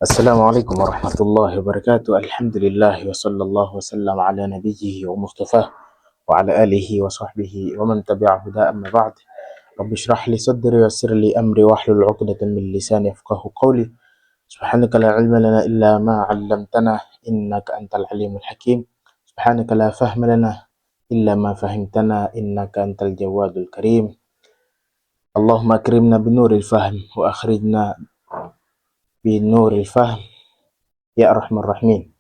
السلام عليكم ورحمة الله وبركاته. الحمد لله وصلى الله وسلم على نبيه ومصطفاه وعلى آله وصحبه ومن تبع هدى. أما بعد، رب اشرح لي صدري ويسر لي أمري واحلل عقدة من لساني يفقه قولي. سبحانك لا علم لنا إلا ما علمتنا إنك أنت العليم الحكيم. سبحانك لا فهم لنا إلا ما فهمتنا إنك أنت الجواد الكريم. اللهم أكرمنا بنور الفهم وأخرجنا بنور الفهم ya arhamar rahimin.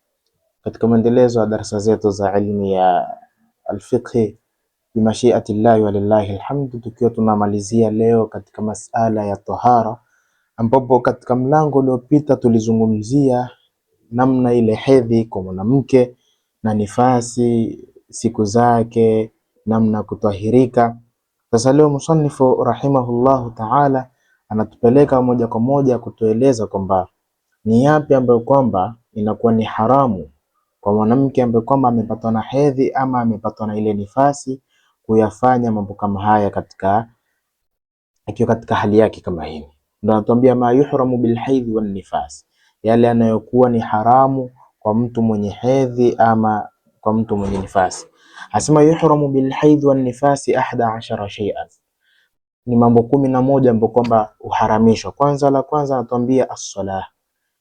Katika mwendelezo wa darasa zetu za ilmu ya alfiqhi bi mashiati llahi wa lillahi alhamdu, tukiwa tunamalizia leo katika masala ya tahara, ambapo katika mlango uliopita tulizungumzia namna ile hedhi kwa mwanamke na nifasi, siku zake, namna kutahirika. Sasa leo musannifu rahimahullahu ta'ala anatupeleka moja kwa moja kutueleza kwamba ni yapi ambayo kwamba inakuwa ni haramu kwa mwanamke ambaye kwamba amepatwa na hedhi ama amepatwa na ile nifasi kuyafanya mambo kama haya akiwa katika hali yake kama hii. Ndio anatuambia ma yuhramu bil haidhi wan nifas, yale yanayokuwa ni haramu kwa mtu mwenye hedhi ama kwa mtu mwenye nifasi. Asema yuhramu bil haidhi wan nifasi 11 shay'an, ni mambo 11 ambayo kwamba uharamishwa. La kwanza anatuambia as-salah,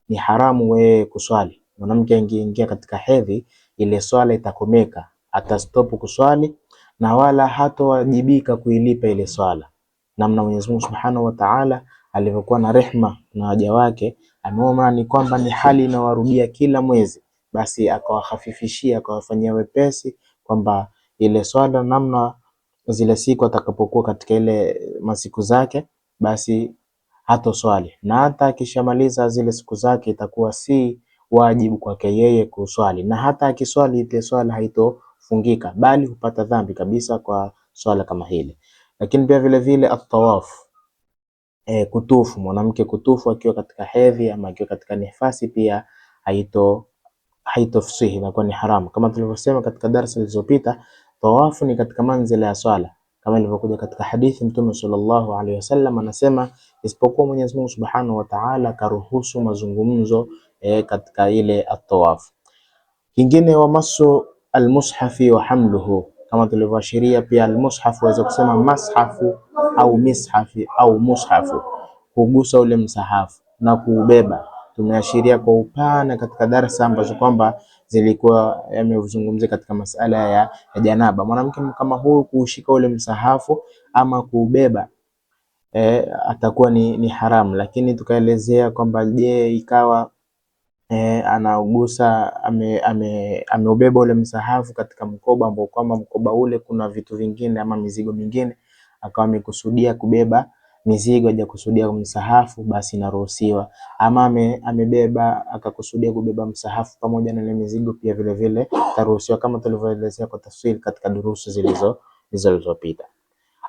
ni haramu wewe kuswali. Mwanamke angeingia katika hedhi, ile swala itakomeka, atastop kuswali na wala hatowajibika kuilipa ile swala. Namna Mwenyezi Mungu Subhanahu wa Ta'ala alivyokuwa na rehma na waja wake, ameona ni kwamba ni hali inawarudia kila mwezi, basi akawahafifishia, akawafanyia wepesi kwamba ile swala namna zile siku atakapokuwa katika ile masiku zake, basi hato swali, na hata akishamaliza zile siku zake itakuwa si wajibu kwake yeye kuswali, na hata akiswali ile swala haitofungika, bali hupata dhambi kabisa kwa swala kama hili. Lakini pia vile vile at-tawaf, kutufu, mwanamke kutufu akiwa katika hedhi ama akiwa katika nifasi pia haitofsihi, inakuwa ni haramu. Kama tulivyosema katika darasa zilizopita, tawafu ni katika manzila ya swala, kama ilivyokuja katika hadithi Mtume sallallahu alaihi wasallam anasema, isipokuwa Mwenyezi Mungu Subhanahu wa Ta'ala karuhusu mazungumzo katika ile at-tawaf. Kingine wa masu al-mushafi wa hamluhu, kama tulivyoashiria pia al-mushaf waweza kusema mashafu au mishafi au mushafu, kugusa ule msahafu na kuubeba. Tumeashiria kwa upana katika darasa ambazo kwamba zilikuwa yamezungumzia katika masala ya janaba. Mwanamke kama huyu kuushika ule msahafu ama kuubeba atakuwa ni haramu. Lakini tukaelezea kwamba je, ikawa anaugusa ameubeba ule msahafu katika mkoba ambao kwamba mkoba ule kuna vitu vingine ama mizigo mingine, akawa amekusudia kubeba mizigo hajakusudia msahafu, basi inaruhusiwa. Ama amebeba akakusudia kubeba msahafu pamoja na ile mizigo, pia vile vile taruhusiwa, kama tulivyoelezea kwa tafsiri katika durusu zilizopita.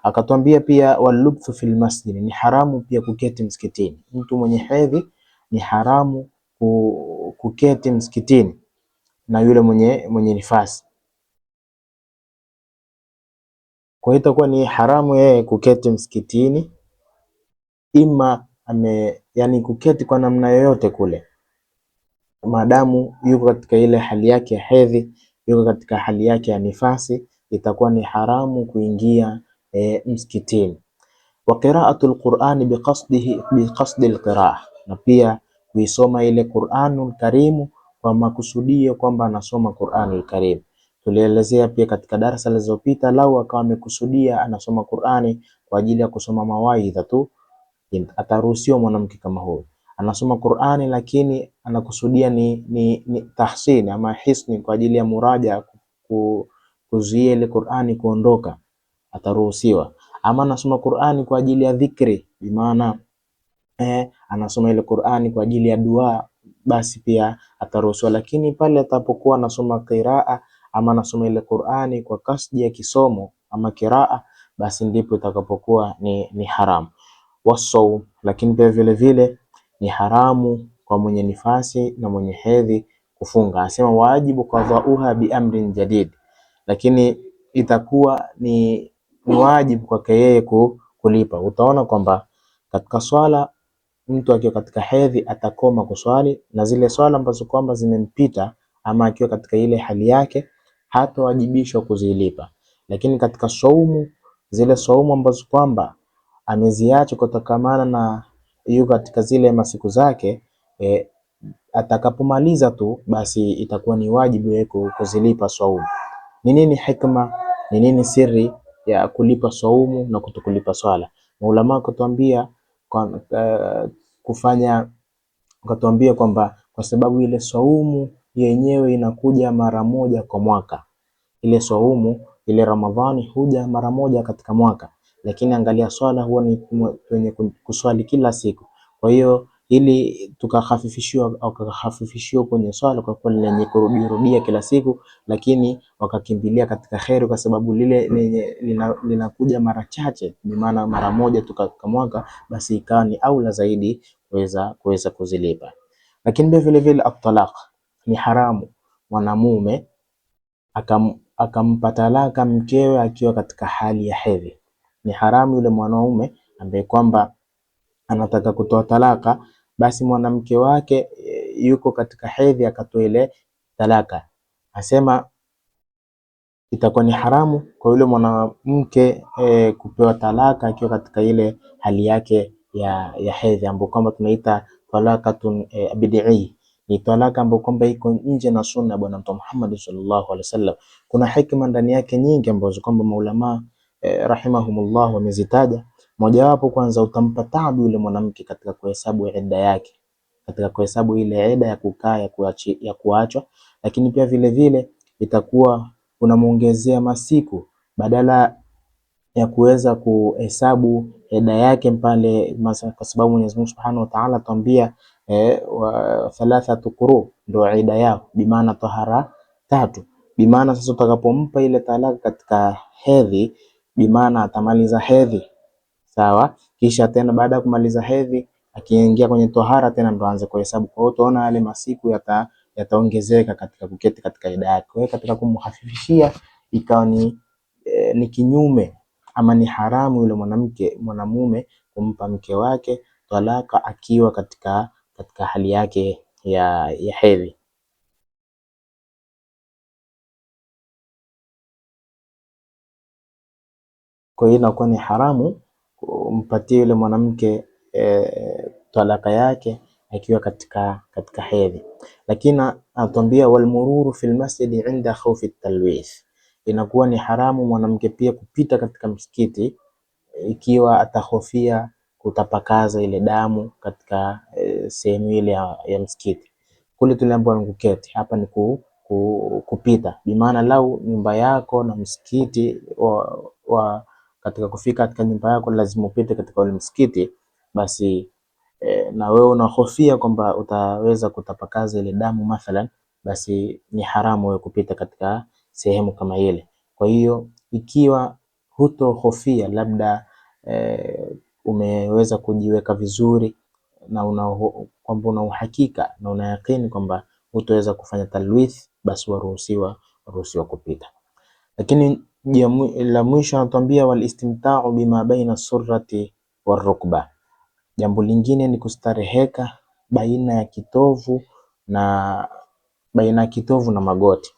Akatwambia pia walubthu fil masjid, ni haramu pia kuketi msikitini. Mtu mwenye hedhi ni haramu kuketi msikitini na yule mwenye nifasi. Kwa hiyo itakuwa ni haramu yeye kuketi msikitini, ima yani kuketi kwa namna yoyote kule, maadamu yuko katika ile hali yake ya hedhi, yuko katika hali yake ya nifasi, itakuwa ni haramu kuingia msikitini. Wa qira'atul Qur'ani biqasdi alqira'ah, na pia kuisoma ile Qur'anul Karim kwa makusudio kwamba anasoma Qur'anul Karim. Tulielezea pia katika darasa lililopita, lau akawa amekusudia anasoma Qur'ani kwa ajili ya kusoma mawaidha tu, ataruhusiwa mwanamke kama huyo. Anasoma Qur'ani lakini anakusudia ni tahsin ama hisni kwa ajili ya muraja, kuzuia ile Qur'ani kuondoka, ataruhusiwa. Ama anasoma Qur'ani kwa ajili ya dhikri, bi maana anasoma ile Qur'ani kwa ajili ya dua, basi pia ataruhusiwa. Lakini pale atapokuwa anasoma qiraa ama anasoma ile Qur'ani kwa kasdi ya kisomo ama qiraa, basi ndipo itakapokuwa ni haramu. Wasawm, lakini pia vile vile ni haramu kwa mwenye nifasi na mwenye hedhi kufunga. Anasema wajibu qadha'uha bi amrin jadid, lakini itakuwa ni wajibu kwake yeye kulipa. Utaona kwamba katika swala mtu akiwa katika hedhi atakoma kuswali, na zile swala ambazo kwamba zimempita ama akiwa katika ile hali yake hatawajibishwa kuzilipa. Lakini katika saumu, zile saumu ambazo kwamba ameziacha kutokamana na yuko katika zile masiku zake, atakapomaliza tu basi itakuwa ni wajibu yake kuzilipa saumu. Ni nini hikma, ni nini siri ya kulipa saumu na kutokulipa swala? Maulama kutuambia katuambia kwamba kwa sababu ile saumu yenyewe inakuja mara moja kwa mwaka. Ile saumu ile Ramadhani huja mara moja katika mwaka, lakini angalia swala huwa ni kwenye kuswali kila siku. Kwa hiyo ili tukahafifishiwa kwenye swala kwa kuwa lenye kurudia kila siku, lakini wakakimbilia katika kheri kwa sababu lile linakuja mara chache, ni maana mara moja tu katika mwaka, basi ikawa ni aula zaidi kuweza kuzilipa. Lakini vile vile at-talaq ni haramu mwanamume akampa talaka mkewe akiwa katika hali ya hedhi. Ni haramu yule mwanaume ambaye kwamba anataka kutoa talaka, basi mwanamke wake yuko katika hedhi akatoa ile talaka, asema itakuwa ni haramu kwa yule mwanamke kupewa talaka akiwa katika ile hali yake ya hedhi, ambapo kwamba tunaita talaqatun bid'i. Ni talaka ambayo kwamba iko nje na sunna bwana Mtume Muhammad sallallahu alaihi wasallam. Kuna hikma ndani yake nyingi ambazo kwamba maulama rahimahumullah wamezitaja. Mojawapo, kwanza utampa taabu yule mwanamke katika kuhesabu idda yake, katika kuhesabu ile idda ya kukaa ya kuachwa, lakini pia vile vile itakuwa unamuongezea masiku badala ya kuweza kuhesabu idda yake pale, kwa sababu Mwenyezi Mungu Subhanahu wa Ta'ala tuambia wa thalathatu quru ndio idda yao, bimaana tahara tatu. Bimaana sasa utakapompa ile talaka katika hedhi, bimaana atamaliza hedhi, sawa, kisha tena baada ya kumaliza hedhi akiingia kwenye tohara tena ndo aanze kuhesabu. Kwa hiyo utaona yale masiku yataongezeka katika kuketi katika idda yake. Kwa hiyo katika kumhafifishia ikawa ni kinyume ama ni haramu yule mwanamume kumpa mke wake talaka akiwa katika hali yake ya hedhi. Kwa hiyo inakuwa ni haramu kumpatia yule mwanamke talaka yake akiwa katika hedhi. Lakini atuambia walmururu fil masjid inda khawfi talwith, inakuwa ni haramu mwanamke pia kupita katika msikiti ikiwa atahofia kutapakaza ile damu katika sehemu ile ya msikiti. Kule tuliambiwa kuketi, hapa ni kupita. Bimaana lau nyumba yako na msikiti katika kufika katika nyumba yako lazima upite katika ule msikiti, basi na wewe unahofia kwamba utaweza kutapakaza ile damu mathalan, basi ni haramu wewe kupita katika sehemu kama ile. Kwa hiyo ikiwa hutohofia, labda umeweza kujiweka vizuri na kwamba una uhakika na una yakini kwamba hutaweza kufanya talwith, basi waruhusiwa kupita. Lakini la mwisho anatuambia wal istimta'u bima baina surrati warukba. Jambo lingine ni kustareheka baina ya kitovu na magoti.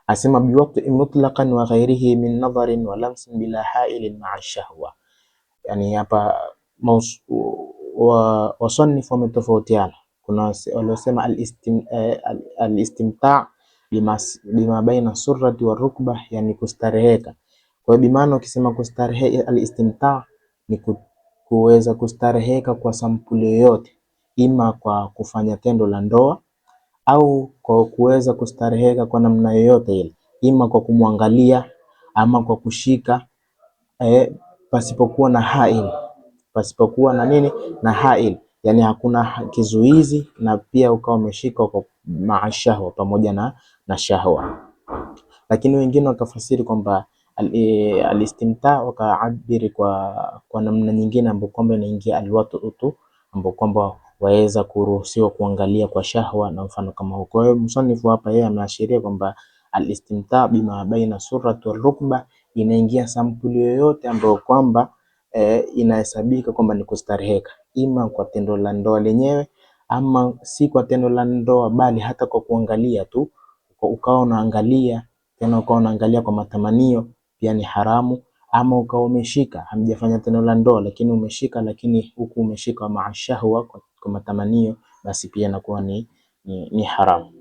Asema biwaqti mutlaqan wa ghairihi min nadharin wa lamsin bila ha'ilin ma'a shahwa. Yani hapa wasanifu wametofautiana. Kuna waliosema al-istimta' bima baina surrati wa rukba, yani kustareheka. Kwa hiyo bimaana ukisema kustarehe, al-istimta' ni kuweza kustareheka kwa sampuli yoyote, ima kwa kufanya tendo la ndoa au kwa kuweza kustareheka kwa namna yoyote ile, ima kwa kumwangalia ama kwa kushika pasipokuwa na hail, pasipokuwa na nini, na hail, yani hakuna kizuizi, na pia ukawa umeshika kwa maashahwa, pamoja na shahwa. Lakini wengine wakafasiri kwamba al-istimta' wakaabiri kwa namna nyingine ambapo kwamba inaingia alwatu, ambapo kwamba waweza kuruhusiwa kuangalia kwa shahwa na mfano kama huo. Kwa hiyo msanifu hapa yeye ameashiria kwamba al-istimta' bima baina surrati wal rukba inaingia sampuli yoyote ambayo kwamba inahesabika kwamba ni kustareheka, ima kwa tendo la ndoa lenyewe ama si kwa tendo la ndoa, bali hata kwa kuangalia tu, ukawa unaangalia tena ukawa unaangalia kwa matamanio pia ni haramu. Ama ukawa umeshika, hamjafanya tendo la ndoa lakini umeshika, lakini huku umeshika maashahwa kwa matamanio, basi pia inakuwa ni haramu.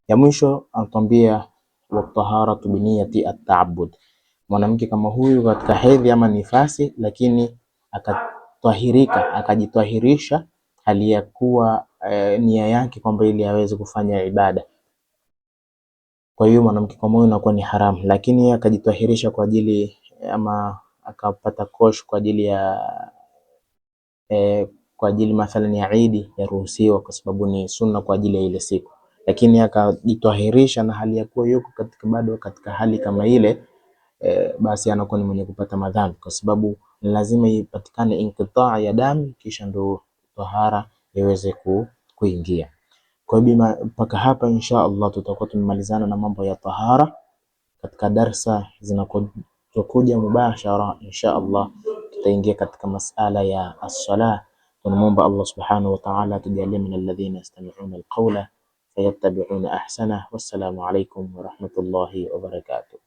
Ya mwisho anatuambia wa taharatu bi niyati at-ta'abbud. Mwanamke kama huyu katika hedhi ama nifasi, lakini akatahirika, akajitahirisha hali ya kuwa nia yake kwamba ili aweze kufanya ibada. Kwa hiyo mwanamke kama huyu inakuwa ni haramu, lakini yeye akajitahirisha kwa ajili ama akapata kosh kwa ajili ya kwa ajili mathalan ya Eid, yaruhusiwa kwa sababu ni sunna kwa ajili ya ile siku. Lakini akajitahirisha na hali ya kuwa yuko katika bado katika hali kama ile, basi anakuwa ni mwenye kupata madhambi, kwa sababu lazima ipatikane inqitaa ya damu kisha ndo tahara iweze kuingia. Kwa hivyo mpaka hapa insha Allah tutakuwa tumemalizana na mambo ya tahara. Katika darsa zinakuja mubashara insha Allah tutaingia katika masala ya as-sala. Tunamuomba Allah subhanahu wa ta'ala tujalie min alladhina yastami'una al-qawla fayattabi'una ahsana. Wassalamu alaykum wa rahmatullahi wa barakatuh.